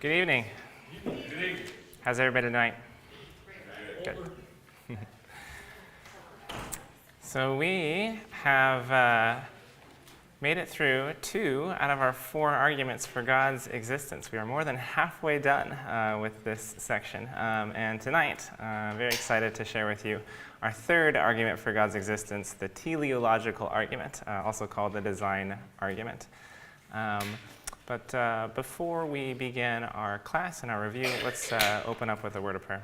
Good evening. Good evening. How's everybody tonight? Good. So we have made it through 2 out of our 4 arguments for God's existence. We are more than halfway done with this section. And tonight, I'm very excited to share with you our 3rd argument for God's existence, the teleological argument, also called the design argument. But before we begin our class and our review, let's open up with a word of prayer.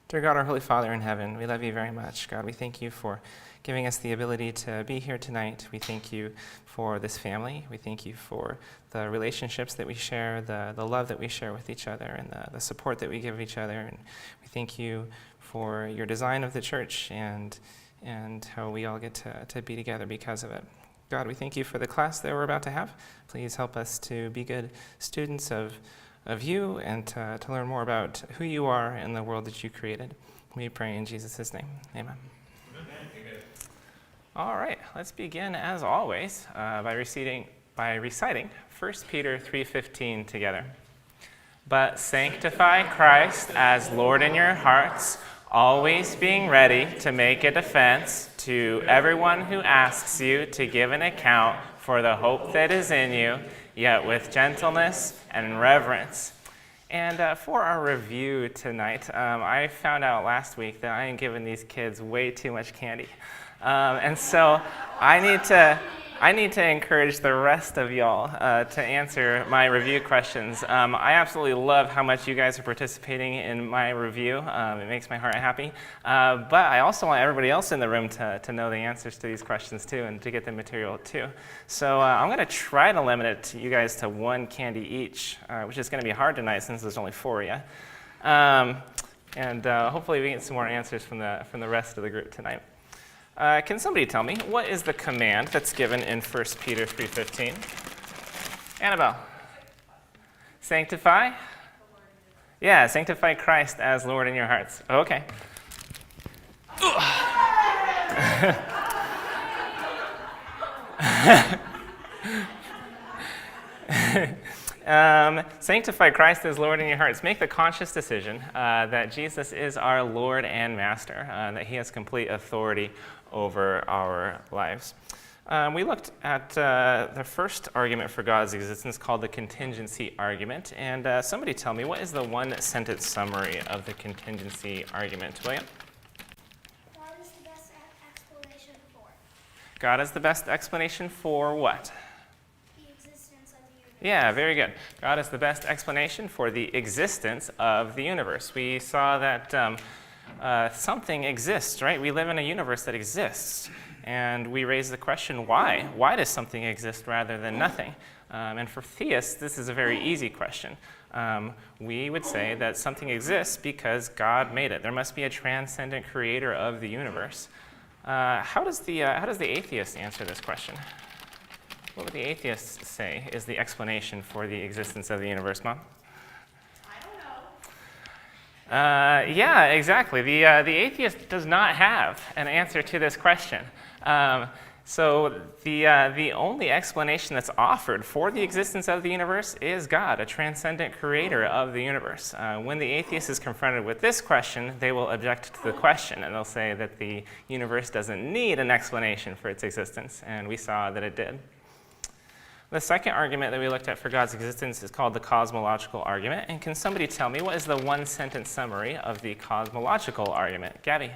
Dear God, our Holy Father in heaven, we love you very much. God, we thank you for giving us the ability to be here tonight. We thank you for this family. We thank you for the relationships that we share, the love that we share with each other, and the support that we give each other. And we thank you for your design of the church and how we all get to be together because of it. God, we thank you for the class that we're about to have. Please help us to be good students of you and to learn more about who you are and the world that you created. We pray in Jesus' name. Amen. Amen. All right, let's begin as always by reciting 1 Peter 3:15 together. But sanctify Christ as Lord in your hearts, always being ready to make a defense to everyone who asks you to give an account for the hope that is in you, yet with gentleness and reverence. And for our review tonight, I found out last week that I am giving these kids way too much candy. And so I need to encourage the rest of y'all to answer my review questions. I absolutely love how much you guys are participating in my review. It makes my heart happy. But I also want everybody else in the room to know the answers to these questions too and to get the material too. So I'm going to try to limit it to you guys to 1 candy each, which is going to be hard tonight since there's only 4 of you. And hopefully we get some more answers from the rest of the group tonight. Can somebody tell me, what is the command that's given in 1 Peter 3:15? Annabelle? Sanctify? Yeah, sanctify Christ as Lord in your hearts. Okay. Sanctify Christ as Lord in your hearts. Make the conscious decision that Jesus is our Lord and Master, that he has complete authority over our lives. We looked at the first argument for God's existence called the contingency argument. And somebody tell me, what is the 1-sentence summary of the contingency argument? William? God is the best explanation for. God is the best explanation for what? The existence of the universe. Yeah, very good. God is the best explanation for the existence of the universe. We saw that something exists, right? We live in a universe that exists. And we raise the question, why? Why does something exist rather than nothing? And for theists, this is a very easy question. We would say that something exists because God made it. There must be a transcendent creator of the universe. How does the atheist answer this question? What would the atheist say is the explanation for the existence of the universe, Mom? Yeah, exactly. The atheist does not have an answer to this question. So the only explanation that's offered for the existence of the universe is God, a transcendent creator of the universe. When the atheist is confronted with this question, they will object to the question, and they'll say that the universe doesn't need an explanation for its existence, and we saw that it did. The second argument that we looked at for God's existence is called the cosmological argument. And can somebody tell me, what is the 1-sentence summary of the cosmological argument? Gabby?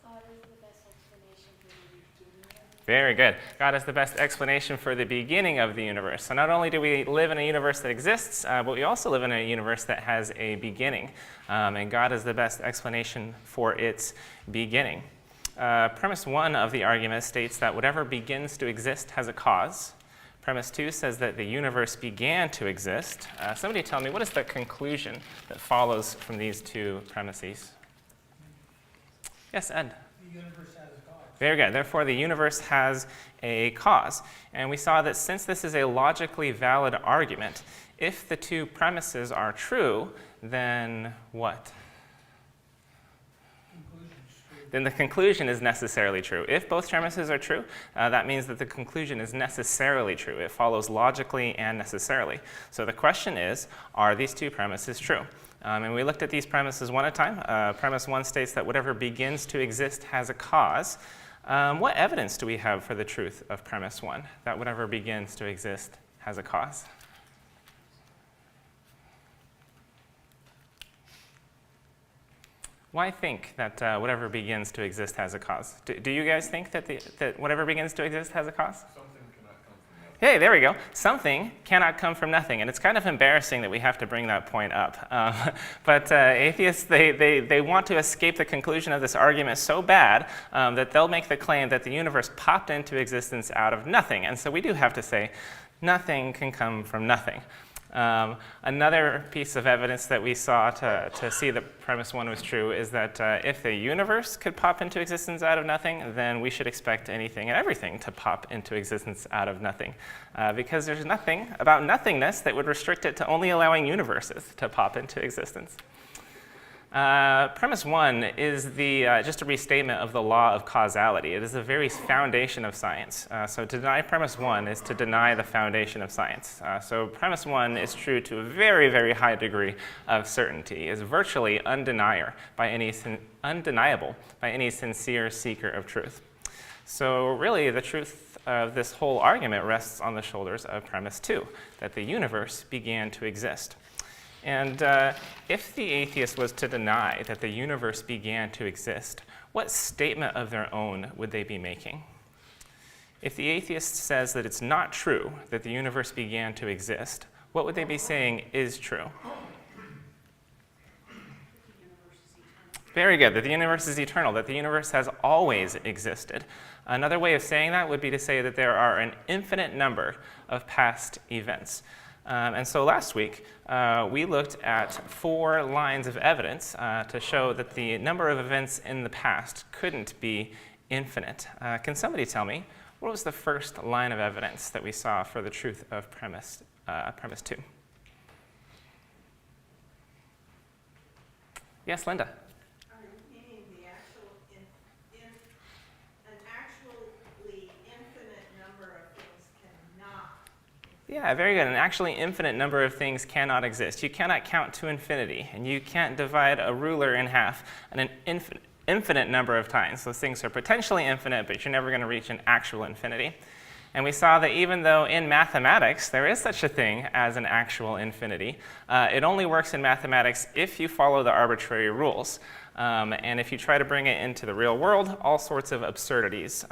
God is the best explanation for the beginning. Very good. God is the best explanation for the beginning of the universe. So not only do we live in a universe that exists, but we also live in a universe that has a beginning. And God is the best explanation for its beginning. Premise 1 of the argument states that whatever begins to exist has a cause. Premise 2 says that the universe began to exist. Somebody tell me, what is the conclusion that follows from these 2 premises? Yes, Ed? The universe has a cause. Very good. Therefore, the universe has a cause. And we saw that since this is a logically valid argument, if the 2 premises are true, then what? then the conclusion is necessarily true. If both premises are true, that means that the conclusion is necessarily true. It follows logically and necessarily. So the question is, are these two premises true? And we looked at these premises one at a time. Premise 1 states that whatever begins to exist has a cause. What evidence do we have for the truth of premise 1, that whatever begins to exist has a cause? Why think that whatever begins to exist has a cause? Do you guys think that whatever begins to exist has a cause? Something cannot come from nothing. Hey, there we go. Something cannot come from nothing. And it's kind of embarrassing that we have to bring that point up. But atheists, they want to escape the conclusion of this argument so bad that they'll make the claim that the universe popped into existence out of nothing. And so we do have to say, nothing can come from nothing. Another piece of evidence that we saw to see that premise 1 was true is that if the universe could pop into existence out of nothing, then we should expect anything and everything to pop into existence out of nothing. Because there's nothing about nothingness that would restrict it to only allowing universes to pop into existence. Premise 1 is just a restatement of the law of causality. It is the very foundation of science. So to deny premise 1 is to deny the foundation of science. So premise 1 is true to a very, very high degree of certainty, is virtually undeniable by any sincere seeker of truth. So really, the truth of this whole argument rests on the shoulders of premise 2, that the universe began to exist. And if the atheist was to deny that the universe began to exist, what statement of their own would they be making? If the atheist says that it's not true that the universe began to exist, what would they be saying is true? Very good, that the universe is eternal, that the universe has always existed. Another way of saying that would be to say that there are an infinite number of past events. And so last week, we looked at 4 lines of evidence to show that the number of events in the past couldn't be infinite. Can somebody tell me, what was the first line of evidence that we saw for the truth of premise 2? Yes, Linda? Meaning the an actually infinite number of things cannot. Yeah, very good. An actually infinite number of things cannot exist. You cannot count to infinity, and you can't divide a ruler in half an infinite number of times. Those things are potentially infinite, but you're never going to reach an actual infinity. And we saw that even though in mathematics there is such a thing as an actual infinity, it only works in mathematics if you follow the arbitrary rules. And if you try to bring it into the real world, all sorts of absurdities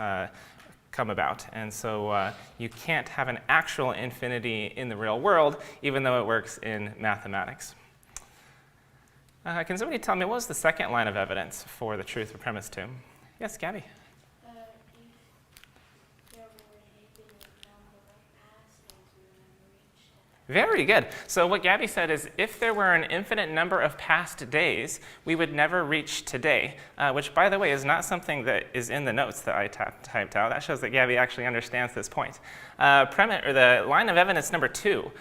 come about. And so you can't have an actual infinity in the real world, even though it works in mathematics. Can somebody tell me what was the second line of evidence for the truth of premise 2? Yes, Gabby? If there were an infinite number of past things, we would never reach that. Very good. So what Gabby said is if there were an infinite number of past days, we would never reach today, which, by the way, is not something that is in the notes that I typed out. That shows that Gabby actually understands this point. The line of evidence number 2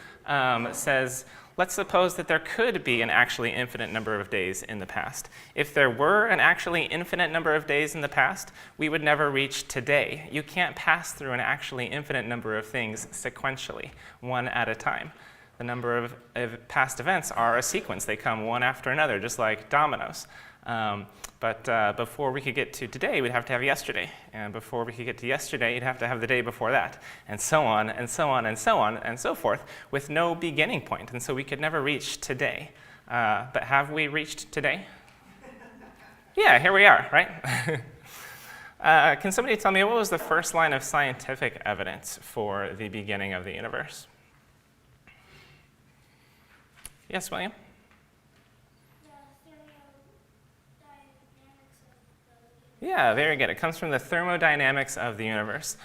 says, let's suppose that there could be an actually infinite number of days in the past. If there were an actually infinite number of days in the past, we would never reach today. You can't pass through an actually infinite number of things sequentially, one at a time. The number of past events are a sequence. They come one after another, just like dominoes. But before we could get to today, we'd have to have yesterday. And before we could get to yesterday, you'd have to have the day before that. And so on, and so on, and so on, and so forth, with no beginning point. And so we could never reach today. But have we reached today? Yeah, here we are, right? Can somebody tell me what was the first line of scientific evidence for the beginning of the universe? Yes, William? Yeah, very good. It comes from the thermodynamics of the universe.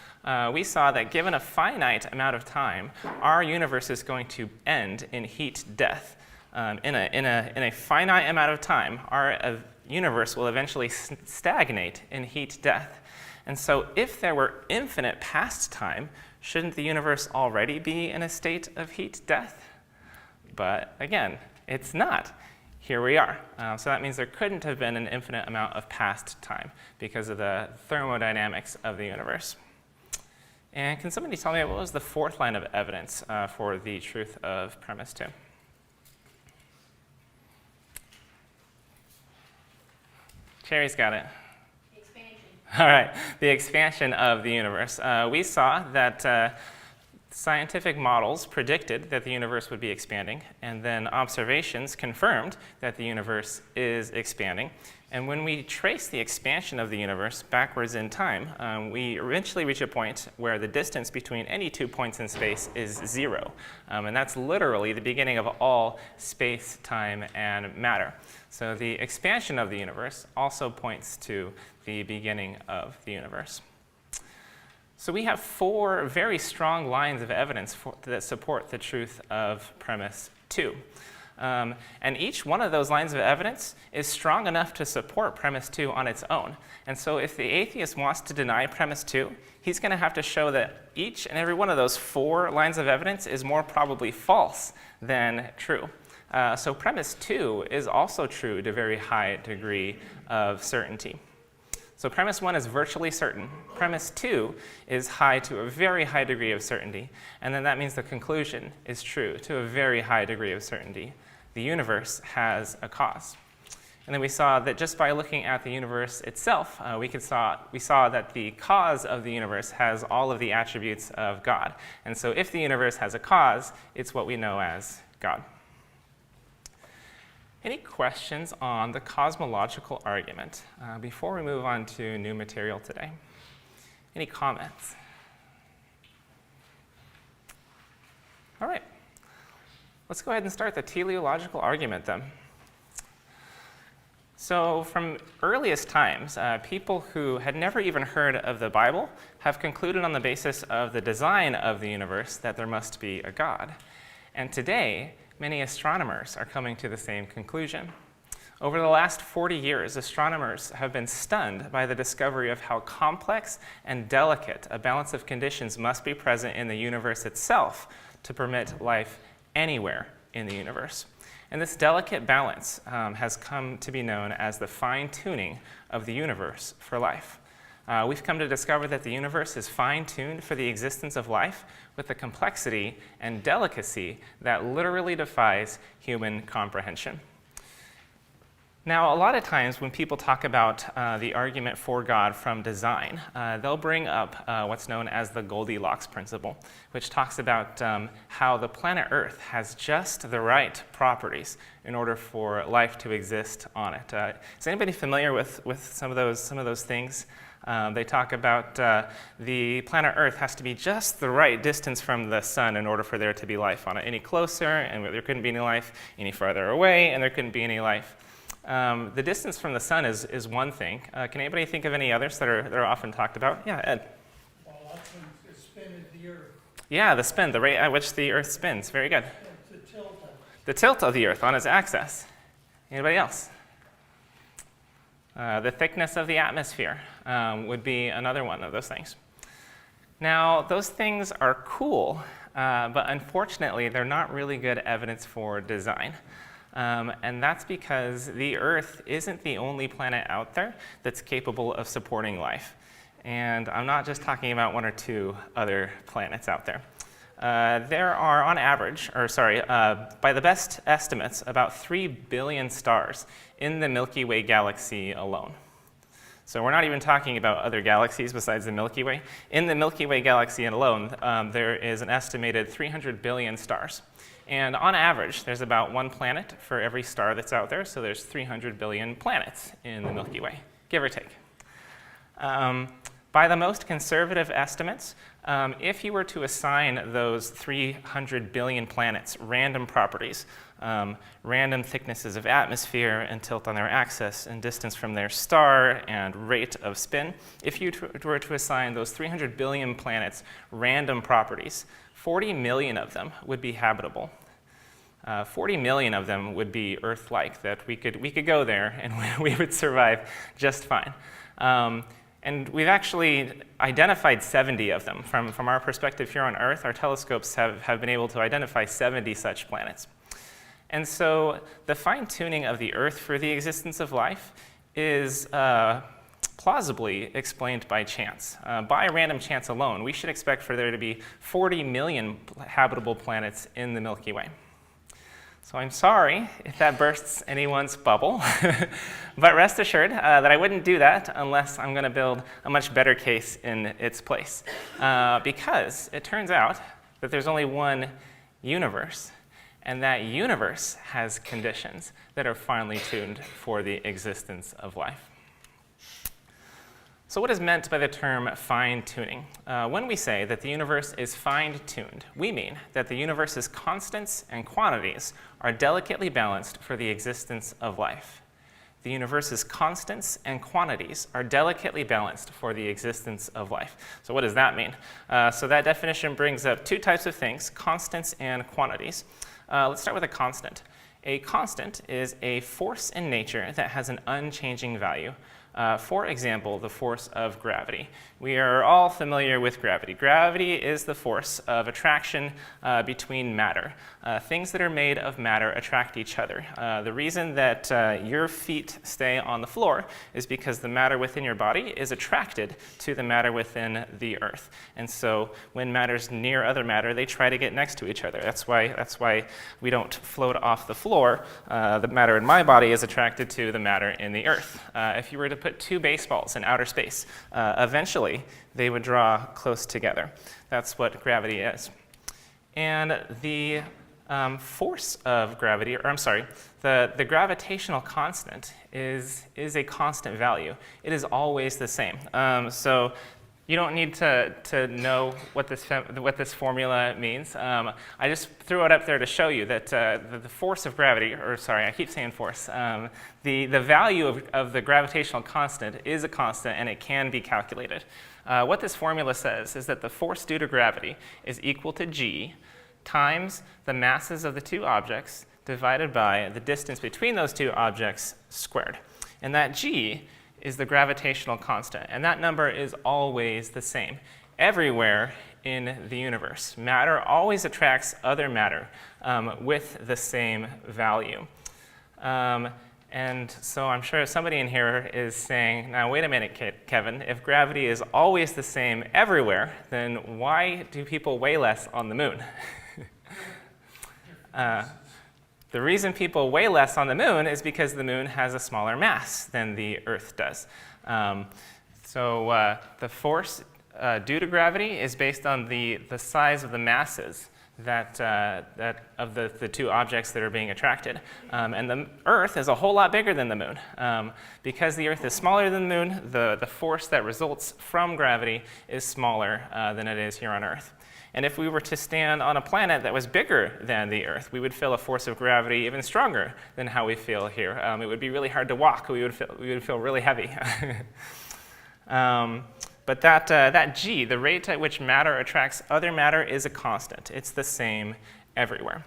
We saw that given a finite amount of time, our universe is going to end in heat death. In a finite amount of time, our universe will eventually stagnate in heat death. And so if there were infinite past time, shouldn't the universe already be in a state of heat death? But again, it's not. here we are. So that means there couldn't have been an infinite amount of past time because of the thermodynamics of the universe. And can somebody tell me what was the fourth line of evidence for the truth of premise 2? Cherry's got it. Expansion. All right, the expansion of the universe. We saw that scientific models predicted that the universe would be expanding, and then observations confirmed that the universe is expanding. And when we trace the expansion of the universe backwards in time, we eventually reach a point where the distance between any 2 points in space is 0. And that's literally the beginning of all space, time, and matter. So the expansion of the universe also points to the beginning of the universe. So we have 4 very strong lines of evidence that support the truth of premise 2. And each one of those lines of evidence is strong enough to support premise 2 on its own. And so if the atheist wants to deny premise 2, he's going to have to show that each and every one of those 4 lines of evidence is more probably false than true. So premise 2 is also true to a very high degree of certainty. So premise 1 is virtually certain. Premise 2 is high to a very high degree of certainty. And then that means the conclusion is true to a very high degree of certainty. The universe has a cause. And then we saw that just by looking at the universe itself, we saw that the cause of the universe has all of the attributes of God. And so if the universe has a cause, it's what we know as God. Any questions on the cosmological argument before we move on to new material today? Any comments? All right. Let's go ahead and start the teleological argument then. So from earliest times, people who had never even heard of the Bible have concluded on the basis of the design of the universe that there must be a God. And today, many astronomers are coming to the same conclusion. Over the last 40 years, astronomers have been stunned by the discovery of how complex and delicate a balance of conditions must be present in the universe itself to permit life anywhere in the universe. And this delicate balance has come to be known as the fine-tuning of the universe for life. We've come to discover that the universe is fine-tuned for the existence of life with a complexity and delicacy that literally defies human comprehension. Now, a lot of times when people talk about the argument for God from design, they'll bring up what's known as the Goldilocks principle, which talks about how the planet Earth has just the right properties in order for life to exist on it. Is anybody familiar with some of those things? They talk about the planet Earth has to be just the right distance from the sun in order for there to be life on it. Any closer, and there couldn't be any life. Any farther away, and there couldn't be any life. The distance from the sun is one thing. Can anybody think of any others that are often talked about? Yeah, Ed. Well, often the spin of the Earth. Yeah, the spin, the rate at which the Earth spins. Very good. The tilt of it. The tilt of the Earth on its axis. Anybody else? The thickness of the atmosphere would be another one of those things. Now, those things are cool, but unfortunately, they're not really good evidence for design. And that's because the Earth isn't the only planet out there that's capable of supporting life. And I'm not just talking about 1 or 2 other planets out there. There are, on average, by the best estimates, about 3 billion stars in the Milky Way galaxy alone. So we're not even talking about other galaxies besides the Milky Way. In the Milky Way galaxy alone, there is an estimated 300 billion stars. And on average, there's about 1 planet for every star that's out there, so there's 300 billion planets in the Milky Way, give or take. By the most conservative estimates, if you were to assign those 300 billion planets random properties, random thicknesses of atmosphere and tilt on their axis and distance from their star and rate of spin, if you were to assign those 300 billion planets random properties, 40 million of them would be habitable. 40 million of them would be Earth-like, that we could go there and we would survive just fine. And we've actually identified 70 of them. From our perspective here on Earth, our telescopes have been able to identify 70 such planets. And so the fine-tuning of the Earth for the existence of life is plausibly explained by chance. By random chance alone, we should expect for there to be 40 million habitable planets in the Milky Way. So I'm sorry if that bursts anyone's bubble, but rest assured that I wouldn't do that unless I'm going to build a much better case in its place. Because it turns out that there's only one universe, and that universe has conditions that are finely tuned for the existence of life. So what is meant by the term fine-tuning? When we say that the universe is fine-tuned, we mean that the universe's constants and quantities are delicately balanced for the existence of life. The universe's constants and quantities are delicately balanced for the existence of life. So what does that mean? So that definition brings up two types of things, constants and quantities. Let's start with a constant. A constant is a force in nature that has an unchanging value. For example, the force of gravity. We are all familiar with gravity. Gravity is the force of attraction between matter. Things that are made of matter attract each other. The reason that your feet stay on the floor is because the matter within your body is attracted to the matter within the earth. And so when matter's near other matter, they try to get next to each other. That's why we don't float off the floor. The matter in my body is attracted to the matter in the earth. If you were to put two baseballs in outer space, eventually they would draw close together. That's what gravity is. And the force of gravity, the gravitational constant is a constant value. It is always the same. So you don't need to know what this formula means. I just threw it up there to show you that the force of gravity, I keep saying force, the value of the gravitational constant is a constant and it can be calculated. What this formula says is that the force due to gravity is equal to g times the masses of the two objects divided by the distance between those two objects squared. And that g is the gravitational constant, and that number is always the same everywhere in the universe. Matter always attracts other matter with the same value. And so I'm sure somebody in here is saying, now wait a minute, Kevin, if gravity is always the same everywhere, then why do people weigh less on the moon? The reason people weigh less on the moon is because the moon has a smaller mass than the Earth does. So the force due to gravity is based on the size of the masses that of the two objects that are being attracted. And the Earth is a whole lot bigger than the moon. Because the Earth is smaller than the moon, the force that results from gravity is smaller than it is here on Earth. And if we were to stand on a planet that was bigger than the Earth, we would feel a force of gravity even stronger than how we feel here. It would be really hard to walk. We would feel really heavy. But that g, the rate at which matter attracts other matter, is a constant. It's the same everywhere.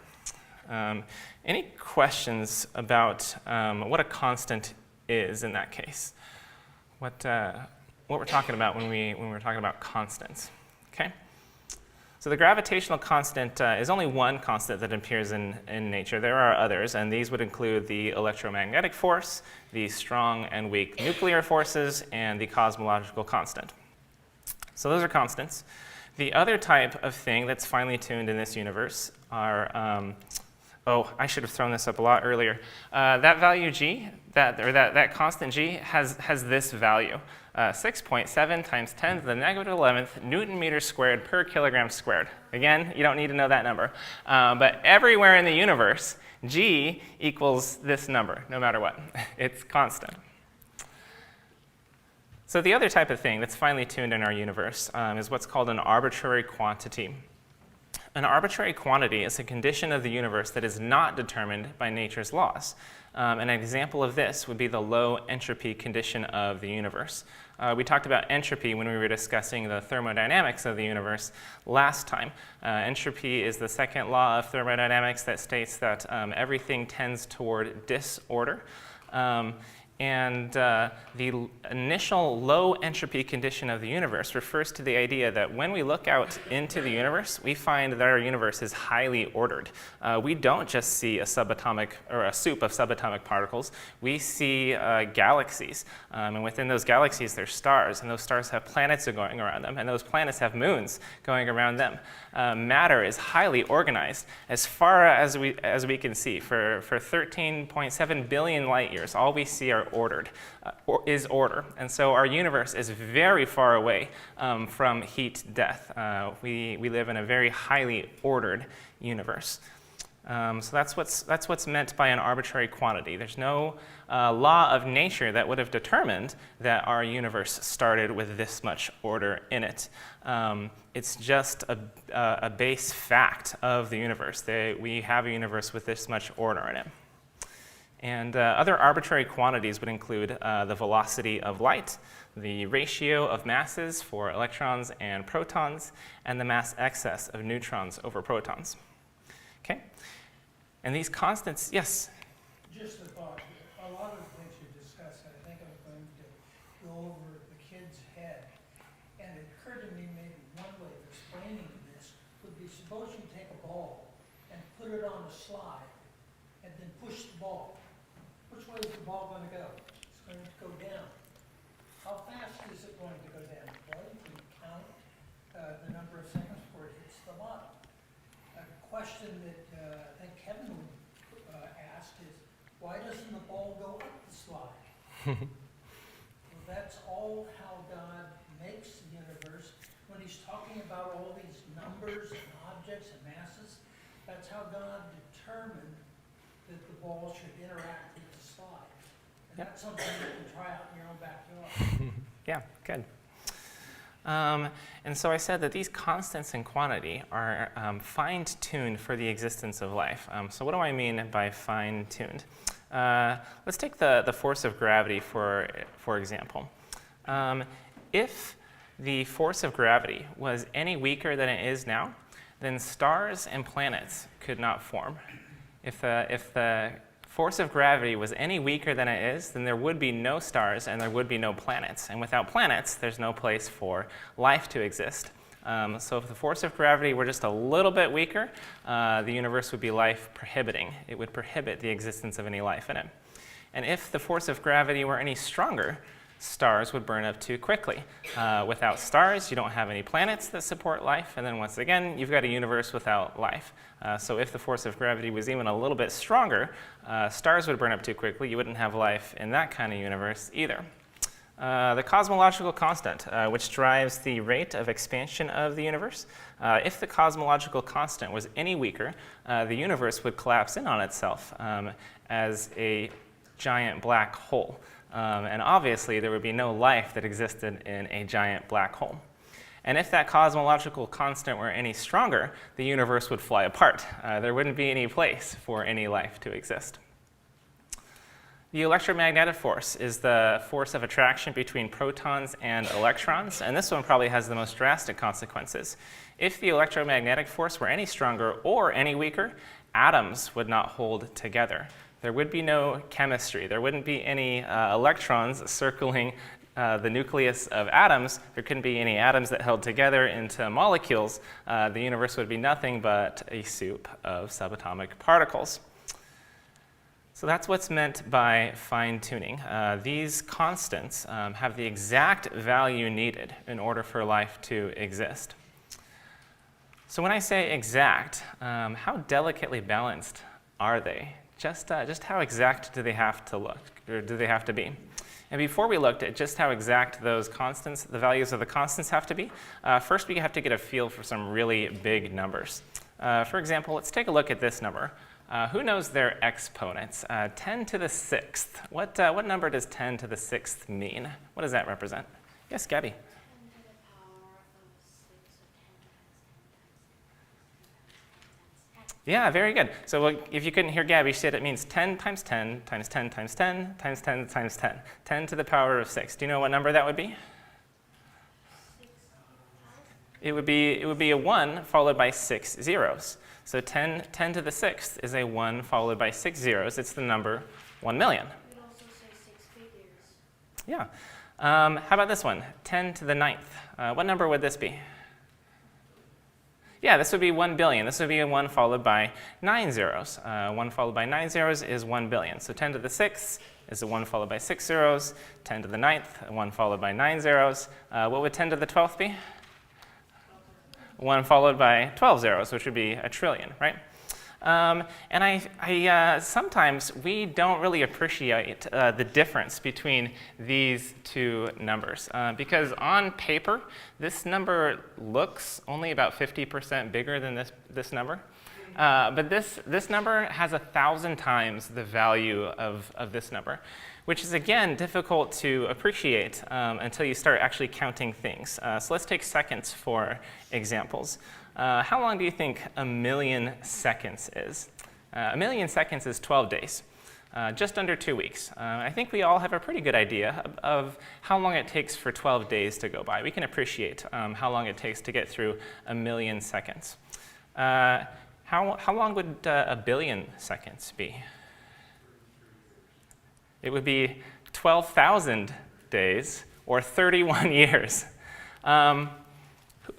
Any questions about what a constant is in that case? What we're talking about when we're talking about constants? Okay. So the gravitational constant is only one constant that appears in nature. There are others, and these would include the electromagnetic force, the strong and weak nuclear forces, and the cosmological constant. So those are constants. The other type of thing that's finely tuned in this universe are, I should have thrown this up a lot earlier. That value g, that constant g, has this value. 6.7 times 10 to the negative 11th Newton meters squared per kilogram squared. Again, you don't need to know that number. But everywhere in the universe, g equals this number, no matter what. It's constant. So the other type of thing that's finely tuned in our universe is what's called an arbitrary quantity. An arbitrary quantity is a condition of the universe that is not determined by nature's laws. An example of this would be the low entropy condition of the universe. We talked about entropy when we were discussing the thermodynamics of the universe last time. Entropy is the second law of thermodynamics that states that everything tends toward disorder. And the initial low entropy condition of the universe refers to the idea that when we look out into the universe, we find that our universe is highly ordered. We don't just see a subatomic or a soup of subatomic particles. We see galaxies, and within those galaxies, there's stars, and those stars have planets going around them, and those planets have moons going around them. Matter is highly organized as far as we can see. For 13.7 billion light years, all we see are is order. And so our universe is very far away from heat death. We live in a very highly ordered universe. So that's what's meant by an arbitrary quantity. There's no law of nature that would have determined that our universe started with this much order in it. It's just a base fact of the universe. We have a universe with this much order in it. And other arbitrary quantities would include the velocity of light, the ratio of masses for electrons and protons, and the mass excess of neutrons over protons. Okay? And these constants, yes? Just a thought, a lot of the things you discussed, I think I'm going to go over the kid's head. And it occurred to me maybe one way of explaining this would be, suppose you take a ball and put it on a slide and then push the ball. Which way is the ball going to go? It's going to go down. How fast is it going to go down? Well, you can count the number of seconds before it hits the bottom. A question that I think Kevin asked is, why doesn't the ball go up the slide? Well, that's all how God makes the universe. When he's talking about all these numbers and objects and masses, that's how God determined that the ball should interact with the slide. And Yep. that's something you can try out in your own backyard. Yeah, good. And so I said that these constants in quantity are fine-tuned for the existence of life. So what do I mean by fine-tuned? Let's take the force of gravity for example. If the force of gravity was any weaker than it is now, then stars and planets could not form. If the force of gravity was any weaker than it is, then there would be no stars and there would be no planets. And without planets, there's no place for life to exist. So if the force of gravity were just a little bit weaker, the universe would be life prohibiting. It would prohibit the existence of any life in it. And if the force of gravity were any stronger, stars would burn up too quickly. Without stars, you don't have any planets that support life, and then once again, you've got a universe without life. So if the force of gravity was even a little bit stronger, stars would burn up too quickly. You wouldn't have life in that kind of universe either. The cosmological constant, which drives the rate of expansion of the universe. If the cosmological constant was any weaker, the universe would collapse in on itself as a giant black hole. And obviously, there would be no life that existed in a giant black hole. And if that cosmological constant were any stronger, the universe would fly apart. There wouldn't be any place for any life to exist. The electromagnetic force is the force of attraction between protons and electrons, and this one probably has the most drastic consequences. If the electromagnetic force were any stronger or any weaker, atoms would not hold together. There would be no chemistry. There wouldn't be any electrons circling the nucleus of atoms. There couldn't be any atoms that held together into molecules. The universe would be nothing but a soup of subatomic particles. So that's what's meant by fine-tuning. These constants have the exact value needed in order for life to exist. So when I say exact, how delicately balanced are they? Just how exact do they have to look, or do they have to be? And before we looked at just how exact those constants, the values of the constants have to be, first we have to get a feel for some really big numbers. For example, let's take a look at this number. Who knows their exponents? 10 to the 6th. What number does 10 to the 6th mean? What does that represent? Yes, Gabby. 10 to the power of 6, or 10 times 10 times 10 times 10. Yeah, very good. So if you couldn't hear Gabby, she said it means 10 times 10 times 10 times 10 times 10 times 10. 10 to the power of 6. Do you know what number that would be? 60,000. It would be a 1 followed by 6 zeros. So 10 to the 6th is a 1 followed by 6 zeros. It's the number 1 million. We also say 6 figures. Yeah. How about this one? 10 to the ninth. What number would this be? Yeah, this would be 1 billion. This would be 1 followed by 9 zeros. 1 followed by 9 zeros is 1 billion. So 10 to the 6th is a 1 followed by 6 zeros. 10 to the ninth, a 1 followed by 9 zeros. What would 10 to the 12th be? 1 followed by 12 zeros, which would be a trillion, right? And I sometimes we don't really appreciate the difference between these two numbers because on paper, this number looks only about 50% bigger than this number. But this number has 1,000 times the value of this number, which is, again, difficult to appreciate until you start actually counting things. So let's take seconds for examples. How long do you think 1,000,000 seconds is? 1,000,000 seconds is 12 days, just under 2 weeks. I think we all have a pretty good idea of how long it takes for 12 days to go by. We can appreciate how long it takes to get through 1,000,000 seconds. How long would 1,000,000,000 seconds be? It would be 12,000 days or 31 years.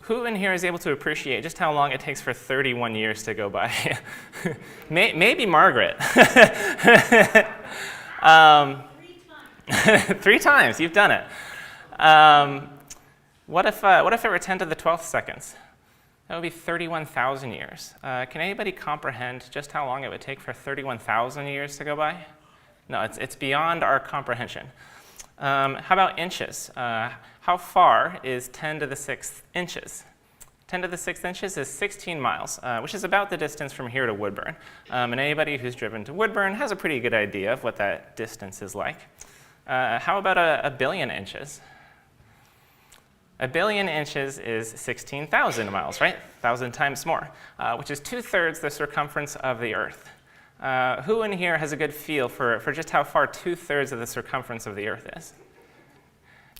Who in here is able to appreciate just how long it takes for 31 years to go by? Maybe Margaret. 3 times. 3 times, you've done it. What if it were 10 to the 12th seconds? That would be 31,000 years. Can anybody comprehend just how long it would take for 31,000 years to go by? No, it's beyond our comprehension. How about inches? How far is 10 to the 6th inches? 10 to the 6th inches is 16 miles, which is about the distance from here to Woodburn. And anybody who's driven to Woodburn has a pretty good idea of what that distance is like. How about a billion inches? A billion inches is 16,000 miles, right? 1,000 times more, which is 2/3 the circumference of the Earth. Who in here has a good feel for just how far 2/3 of the circumference of the Earth is?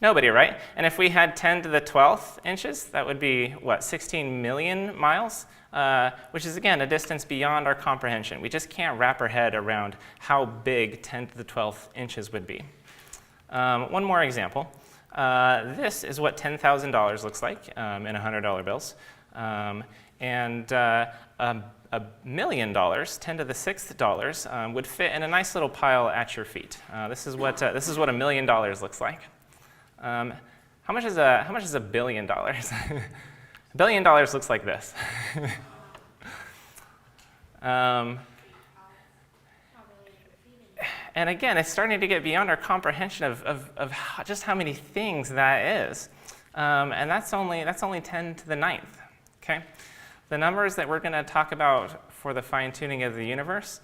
Nobody, right? And if we had 10 to the 12th inches, that would be, 16 million miles? Which is, again, a distance beyond our comprehension. We just can't wrap our head around how big 10 to the 12th inches would be. One more example. This is what $10,000 looks like in $100 bills. And $1 million, 10 to the 6th dollars, would fit in a nice little pile at your feet. This is what $1 million looks like. How much is $1 billion? $1 billion looks like this. And again, it's starting to get beyond our comprehension of just how many things that is. And that's only 10 to the 9th. Okay? The numbers that we're going to talk about for the fine-tuning of the universe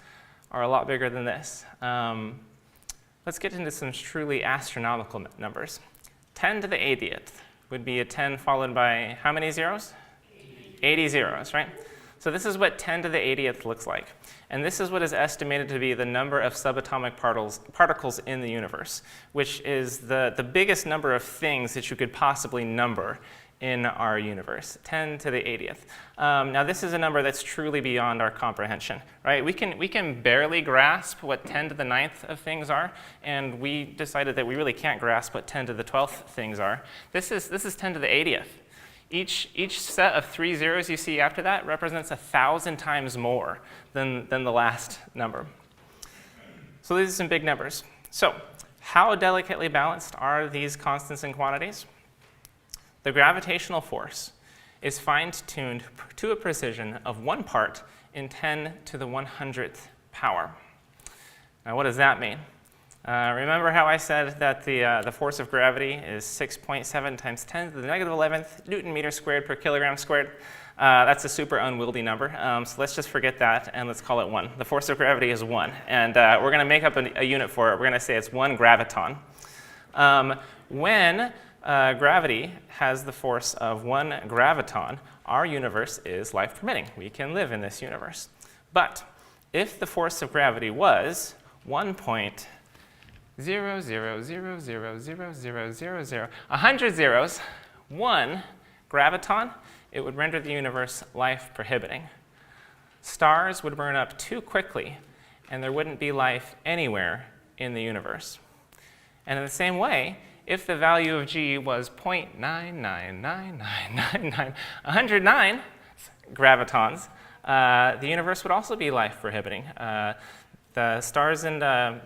are a lot bigger than this. Let's get into some truly astronomical numbers. 10 to the 80th would be a 10 followed by how many zeros? 80 zeros, right? So this is what 10 to the 80th looks like. And this is what is estimated to be the number of subatomic particles in the universe, which is the biggest number of things that you could possibly number in our universe, 10 to the 80th. Now this is a number that's truly beyond our comprehension, right? We can barely grasp what 10 to the 9th of things are, and we decided that we really can't grasp what 10 to the 12th things are. This is 10 to the 80th. Each set of 3 zeros you see after that represents 1,000 times more than the last number. So these are some big numbers. So how delicately balanced are these constants and quantities? The gravitational force is fine-tuned to a precision of 1 part in 10 to the 100th power. Now, what does that mean? Remember how I said that the force of gravity is 6.7 times 10 to the negative 11th Newton meter squared per kilogram squared? That's a super unwieldy number, so let's just forget that and let's call it 1. The force of gravity is 1, and we're going to make up a unit for it. We're going to say it's 1 graviton. When gravity has the force of 1 graviton, our universe is life permitting. We can live in this universe. But if the force of gravity was 1.000000000, 100 zeros, 1 graviton, it would render the universe life prohibiting. Stars would burn up too quickly, and there wouldn't be life anywhere in the universe. And in the same way, if the value of g was 0.9999999, 109 gravitons, the universe would also be life prohibiting. The stars and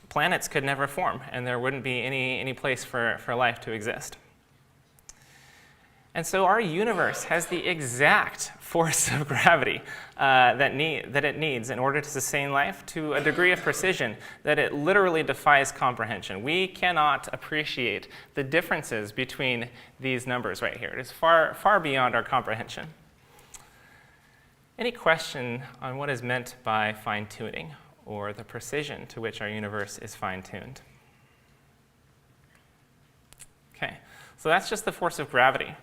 planets could never form, and there wouldn't be any place for life to exist. And so our universe has the exact force of gravity that it needs in order to sustain life to a degree of precision that it literally defies comprehension. We cannot appreciate the differences between these numbers right here. It is far, far beyond our comprehension. Any question on what is meant by fine-tuning, or the precision to which our universe is fine-tuned? Okay, so that's just the force of gravity.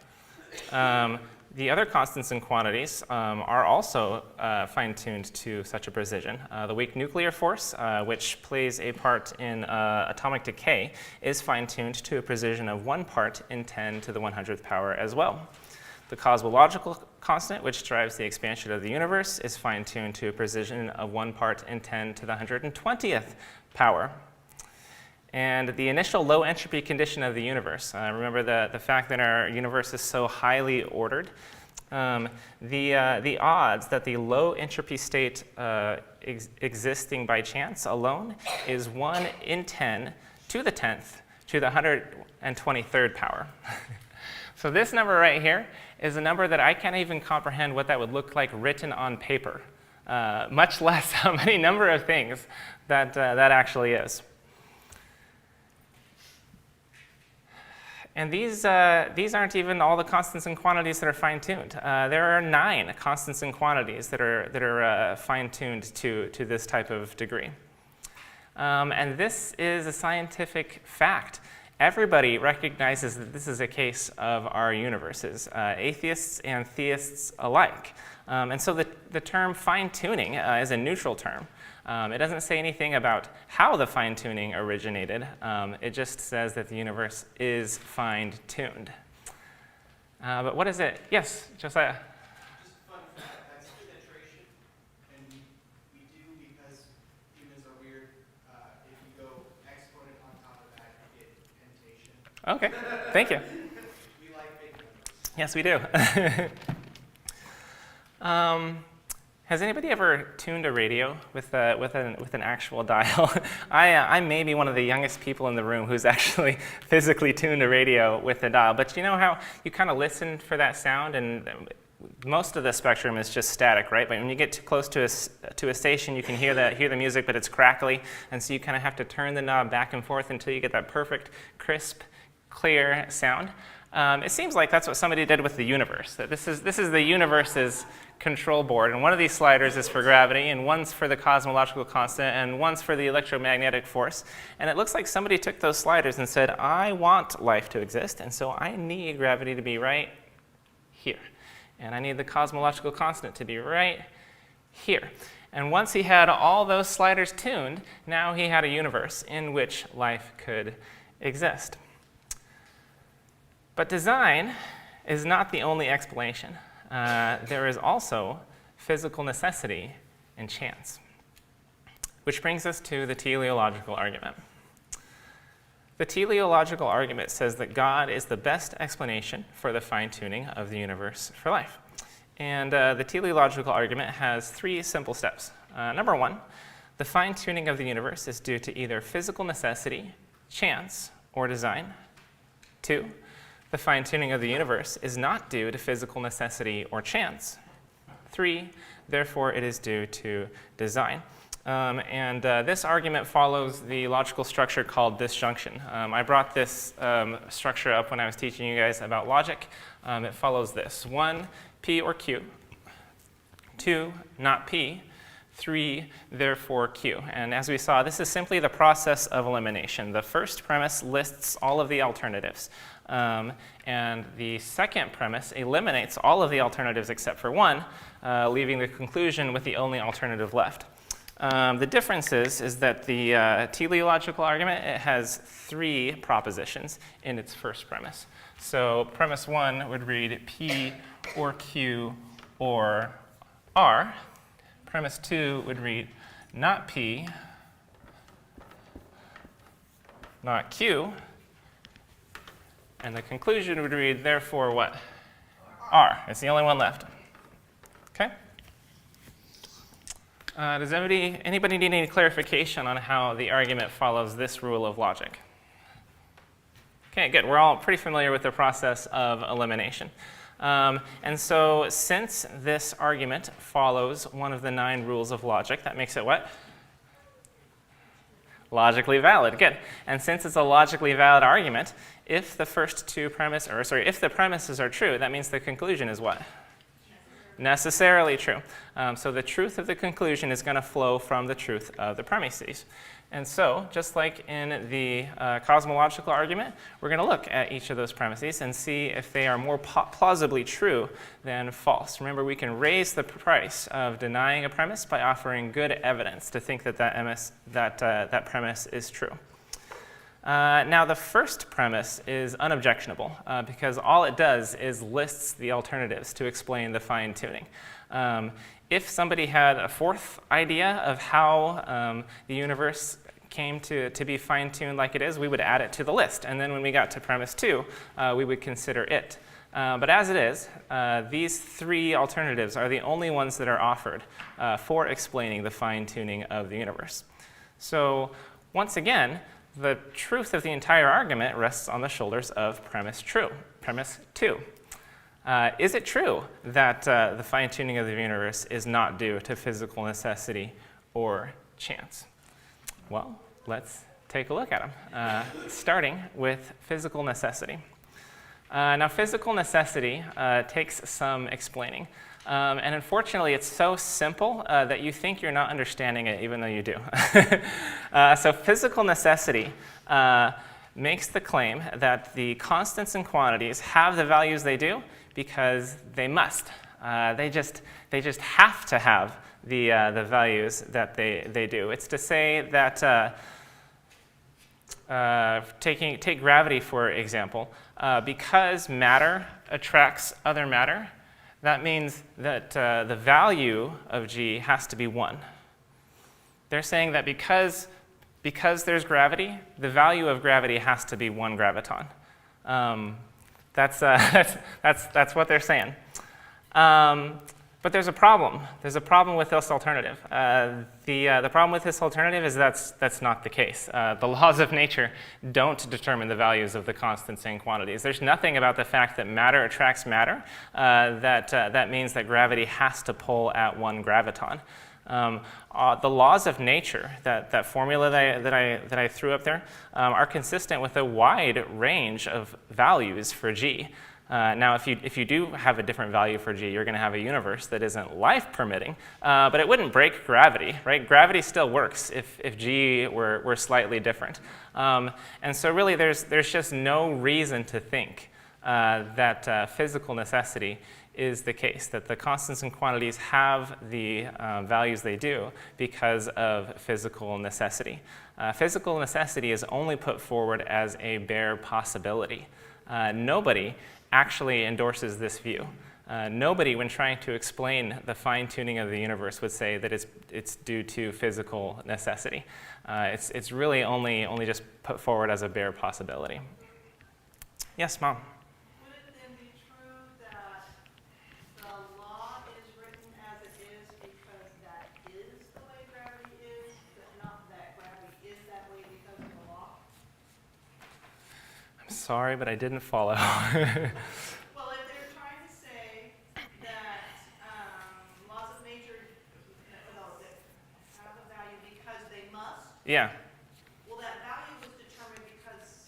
The other constants and quantities are also fine-tuned to such a precision. The weak nuclear force, which plays a part in atomic decay, is fine-tuned to a precision of 1 part in 10 to the 100th power as well. The cosmological constant, which drives the expansion of the universe, is fine-tuned to a precision of 1 part in 10 to the 120th power. And the initial low entropy condition of the universe, remember the fact that our universe is so highly ordered, the odds that the low entropy state existing by chance alone is 1 in 10 to the 10th to the 123rd power. So this number right here is a number that I can't even comprehend what that would look like written on paper, much less how many number of things that actually is. And these aren't even all the constants and quantities that are fine-tuned. There are 9 constants and quantities that are fine-tuned to this type of degree. And this is a scientific fact. Everybody recognizes that this is a case of our universes, atheists and theists alike. And so the term fine-tuning is a neutral term. It doesn't say anything about how the fine-tuning originated. It just says that the universe is fine-tuned. But what is it? Yes, Josiah? Just a fun fact, that's penetration, and we do because humans are weird. If you go exponent on top of that, you get pentation. Okay, thank you. We like big numbers. Yes, we do. Has anybody ever tuned a radio with an actual dial? I may be one of the youngest people in the room who's actually physically tuned a radio with a dial. But you know how you kind of listen for that sound, and most of the spectrum is just static, right? But when you get too close to a station, you can hear the music, but it's crackly, and so you kind of have to turn the knob back and forth until you get that perfect, crisp, clear sound. It seems like that's what somebody did with the universe. That this is the universe's control board, and one of these sliders is for gravity, and one's for the cosmological constant, and one's for the electromagnetic force. And it looks like somebody took those sliders and said, I want life to exist, and so I need gravity to be right here. And I need the cosmological constant to be right here. And once he had all those sliders tuned, now he had a universe in which life could exist. But design is not the only explanation. There is also physical necessity and chance. Which brings us to the teleological argument. The teleological argument says that God is the best explanation for the fine-tuning of the universe for life. And the teleological argument has 3 simple steps. Number 1, the fine-tuning of the universe is due to either physical necessity, chance, or design. 2, the fine-tuning of the universe is not due to physical necessity or chance. 3, therefore it is due to design. This argument follows the logical structure called disjunction. I brought this structure up when I was teaching you guys about logic. It follows this: 1, P or Q; 2, not P; 3, therefore Q. And as we saw, this is simply the process of elimination. The first premise lists all of the alternatives. And the second premise eliminates all of the alternatives except for one, leaving the conclusion with the only alternative left. The difference is that the teleological argument, it has 3 propositions in its first premise. So premise 1 would read P or Q or R. Premise 2 would read not P not Q. And the conclusion would read, therefore, what? R. It's the only one left. Okay? Does anybody need any clarification on how the argument follows this rule of logic? Okay, good. We're all pretty familiar with the process of elimination. And so since this argument follows one of the 9 rules of logic, that makes it what? Logically valid. Good. And since it's a logically valid argument, if the if the premises are true, that means the conclusion is what? Necessarily true. So the truth of the conclusion is going to flow from the truth of the premises. And so, just like in the cosmological argument, we're going to look at each of those premises and see if they are more plausibly true than false. Remember, we can raise the price of denying a premise by offering good evidence to think that that premise is true. Now, the first premise is unobjectionable because all it does is lists the alternatives to explain the fine-tuning. If somebody had a fourth idea of how the universe came to be fine-tuned like it is, we would add it to the list. And then when we got to premise 2, we would consider it. But as it is, these 3 alternatives are the only ones that are offered for explaining the fine-tuning of the universe. So once again, the truth of the entire argument rests on the shoulders of premise 2. Is it true that the fine-tuning of the universe is not due to physical necessity or chance? Well, let's take a look at them, starting with physical necessity. Now, physical necessity takes some explaining. And unfortunately, it's so simple that you think you're not understanding it, even though you do. So physical necessity makes the claim that the constants and quantities have the values they do because they must. They just have to have the values that they do. It's to say that, take gravity, for example. Because matter attracts other matter, that means that the value of G has to be 1. They're saying that because there's gravity, the value of gravity has to be 1 graviton. That's what they're saying. But there's a problem. There's a problem with this alternative. The problem with this alternative is that's not the case. The laws of nature don't determine the values of the constants and quantities. There's nothing about the fact that matter attracts matter that means that gravity has to pull at 1 graviton. The laws of nature, that formula that I threw up there, are consistent with a wide range of values for G. Now, if you do have a different value for G, you're going to have a universe that isn't life-permitting, but it wouldn't break gravity, right? Gravity still works if G were slightly different. And so really, there's just no reason to think that physical necessity is the case, that the constants and quantities have the values they do because of physical necessity. Physical necessity is only put forward as a bare possibility. Nobody actually endorses this view. Nobody, when trying to explain the fine-tuning of the universe, would say that it's due to physical necessity. It's really only just put forward as a bare possibility. Yes, Mom? Would it then be true that the law is written as it is because that is the way gravity is, but not that gravity is that way because of the law? I'm sorry, but I didn't follow. Well, if they're trying to say that laws of nature that have a value because they must, Yeah. well, that value was determined because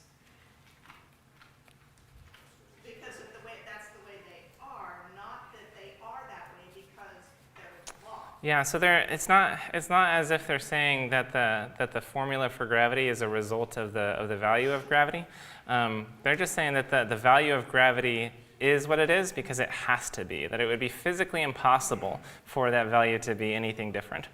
of the way that's the way they are, not that they are that way because there's law. Yeah, so it's not as if they're saying that the formula for gravity is a result of the value of gravity. They're just saying that the value of gravity is what it is because it has to be, that it would be physically impossible for that value to be anything different.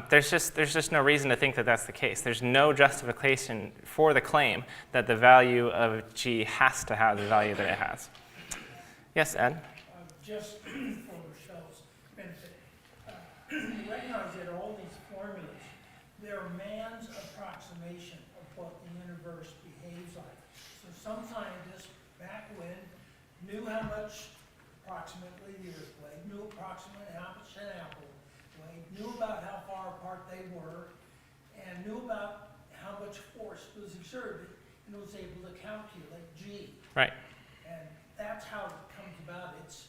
There's just no reason to think that that's the case. There's no justification for the claim that the value of G has to have the value that it has. Yes, Ed? Just for Michelle's benefit, recognize that all these formulas, they're man's approximation of what the universe some scientists back when knew how much approximately the Earth weighed, knew approximately how much an apple weighed, knew about how far apart they were, and knew about how much force was exerted, and was able to calculate G. Right. And that's how it comes about. It's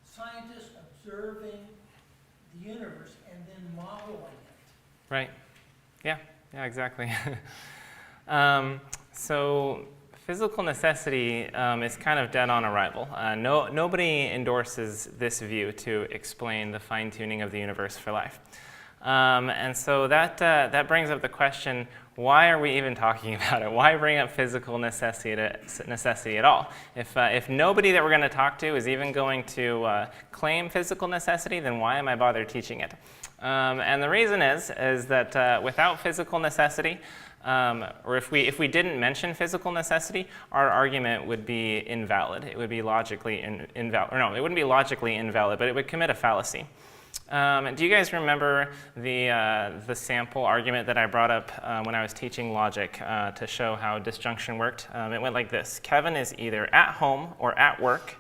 scientists observing the universe and then modeling it. Right. Yeah, exactly. So physical necessity is kind of dead on arrival. Nobody endorses this view to explain the fine-tuning of the universe for life. And so that brings up the question, why are we even talking about it? Why bring up physical necessity at all? If nobody that we're going to talk to is even going to claim physical necessity, then why am I bothered teaching it? And the reason is that without physical necessity, or if we didn't mention physical necessity, our argument would be invalid. It would be logically invalid. Or no, it wouldn't be logically invalid, but it would commit a fallacy. Do you guys remember the sample argument that I brought up when I was teaching logic to show how disjunction worked? It went like this. Kevin is either at home or at work.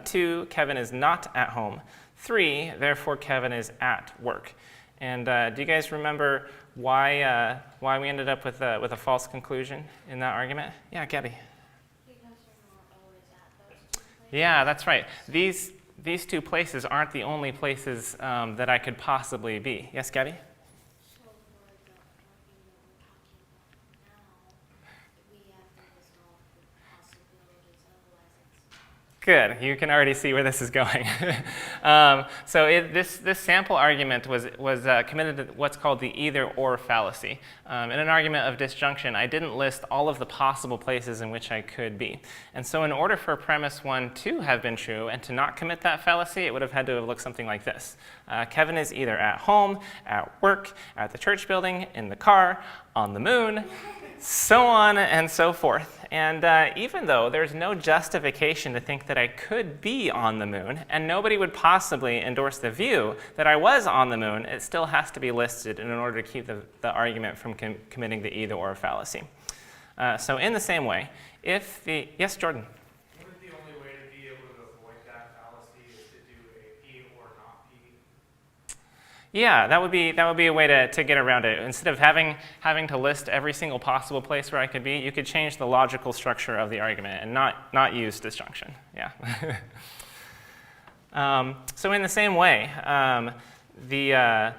2, Kevin is not at home. 3, therefore Kevin is at work. And do you guys remember why we ended up with a false conclusion in that argument? Yeah, Gabby. Because you're not always at those two places. Yeah, that's right. These 2 places aren't the only places that I could possibly be. Yes, Gabby? So for the argument we're talking about now, we have to resolve the possibilities, otherwise it's Good. You can already see where this is going. This sample argument was committed to what's called the either-or fallacy. In an argument of disjunction, I didn't list all of the possible places in which I could be. And so in order for premise 1 to have been true and to not commit that fallacy, it would have had to have looked something like this. Kevin is either at home, at work, at the church building, in the car, on the moon, so on and so forth. And even though there's no justification to think that I could be on the moon, and nobody would possibly endorse the view that I was on the moon, it still has to be listed in order to keep the argument from committing the either-or fallacy. So in the same way, yes, Jordan? Wouldn't the only way to be able to avoid that fallacy is to do a P or not P? Yeah, that would be a way to get around it. Instead of having to list every single possible place where I could be, you could change the logical structure of the argument and not use disjunction. Yeah. So in the same way, the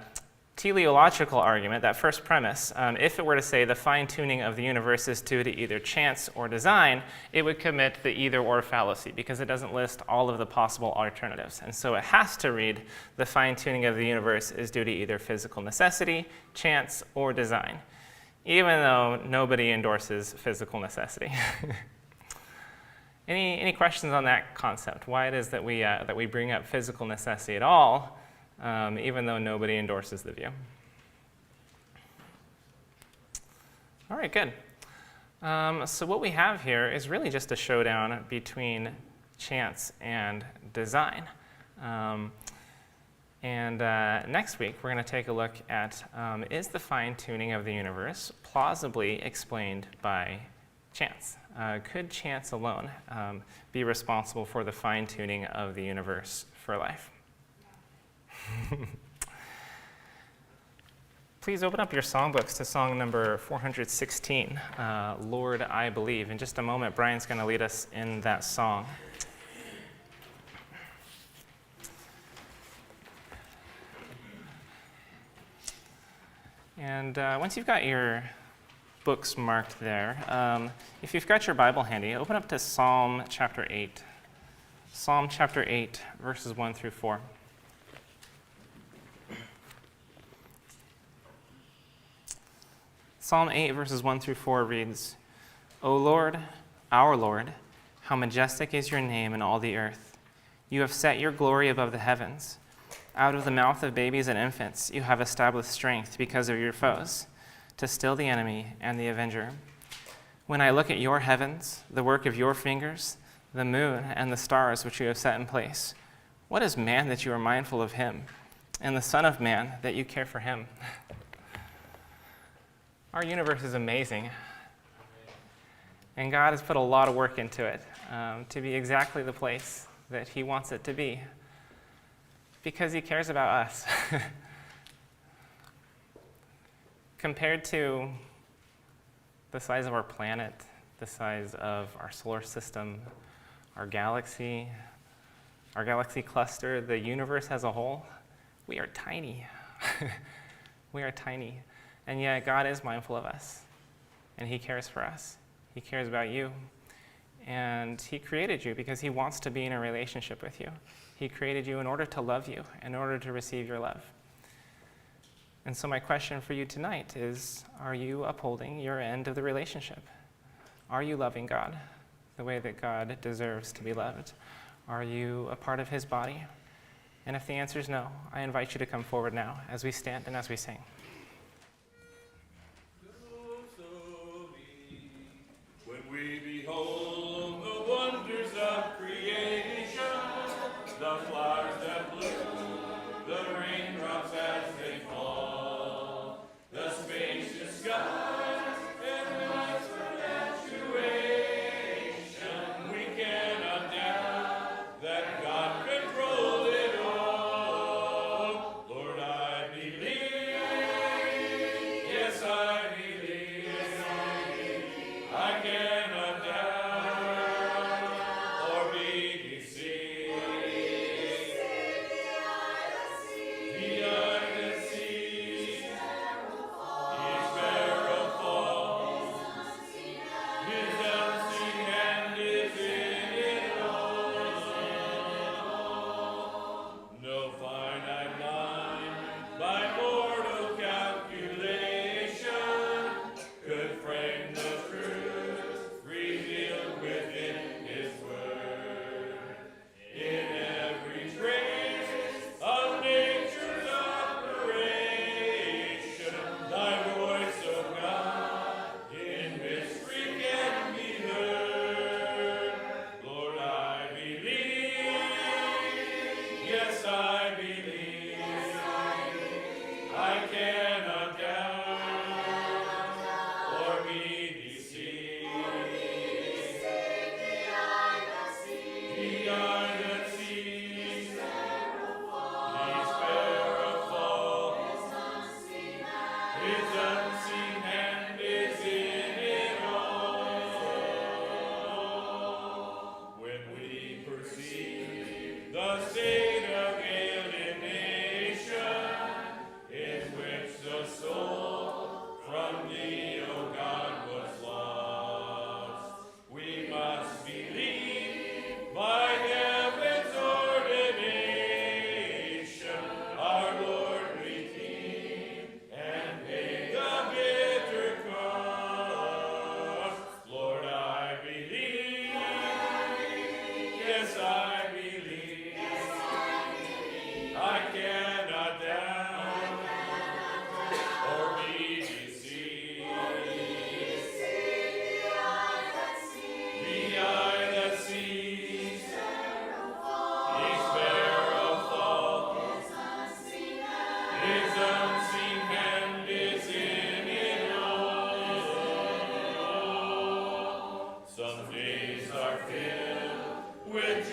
teleological argument, that first premise, if it were to say the fine-tuning of the universe is due to either chance or design, it would commit the either-or fallacy because it doesn't list all of the possible alternatives. And so it has to read the fine-tuning of the universe is due to either physical necessity, chance, or design, even though nobody endorses physical necessity. Any questions on that concept? Why it is that we bring up physical necessity at all, even though nobody endorses the view? All right, good. So what we have here is really just a showdown between chance and design. And next week, we're going to take a look at, is the fine-tuning of the universe plausibly explained by chance? Could chance alone be responsible for the fine-tuning of the universe for life? Please open up your songbooks to song number 416, Lord, I Believe. In just a moment, Brian's going to lead us in that song. And once you've got your books marked there, if you've got your Bible handy, open up to Psalm chapter 8. Psalm chapter 8, verses 1 through 4. Psalm 8, verses 1 through 4 reads, O Lord, our Lord, how majestic is your name in all the earth. You have set your glory above the heavens. Out of the mouth of babies and infants you have established strength because of your foes, to still the enemy and the avenger. When I look at your heavens, the work of your fingers, the moon and the stars which you have set in place, what is man that you are mindful of him, and the Son of Man that you care for him? Our universe is amazing. And God has put a lot of work into it to be exactly the place that he wants it to be, because he cares about us. Compared to the size of our planet, the size of our solar system, our galaxy cluster, the universe as a whole, we are tiny. We are tiny. And yet God is mindful of us, and he cares for us. He cares about you. And he created you because he wants to be in a relationship with you. He created you in order to love you, in order to receive your love. And so my question for you tonight is, are you upholding your end of the relationship? Are you loving God the way that God deserves to be loved? Are you a part of his body? And if the answer is no, I invite you to come forward now as we stand and as we sing. When we behold the wonders of creation, the flowers that bloom, the raindrops as they fall, the spacious skies and night's perpetuation, we cannot doubt that God controls it all. Lord, I believe, yes, I believe, I cannot doubt or be deceived. The eye that sees, each sparrow falls, his unseen hand is in it all. No finite mind by mortal calculation could frame the truth revealed within his word. In every trace of nature's operation, thy voice, O God, in mystery can be heard. Lord, I believe, yes, I believe, I cannot doubt or be deceived. The eye that sees, each sparrow fall, his unseen hand is in it all. When we perceive the state of alienation in which the soul from thee, O God, was lost, we must believe by heaven's ordination our Lord redeemed and paid the bitter cost. Lord, I believe, yes, I believe, I cannot doubt or be deceived. The eye that sees, each sparrow fall, his unseen hand is in it all. Some days are filled with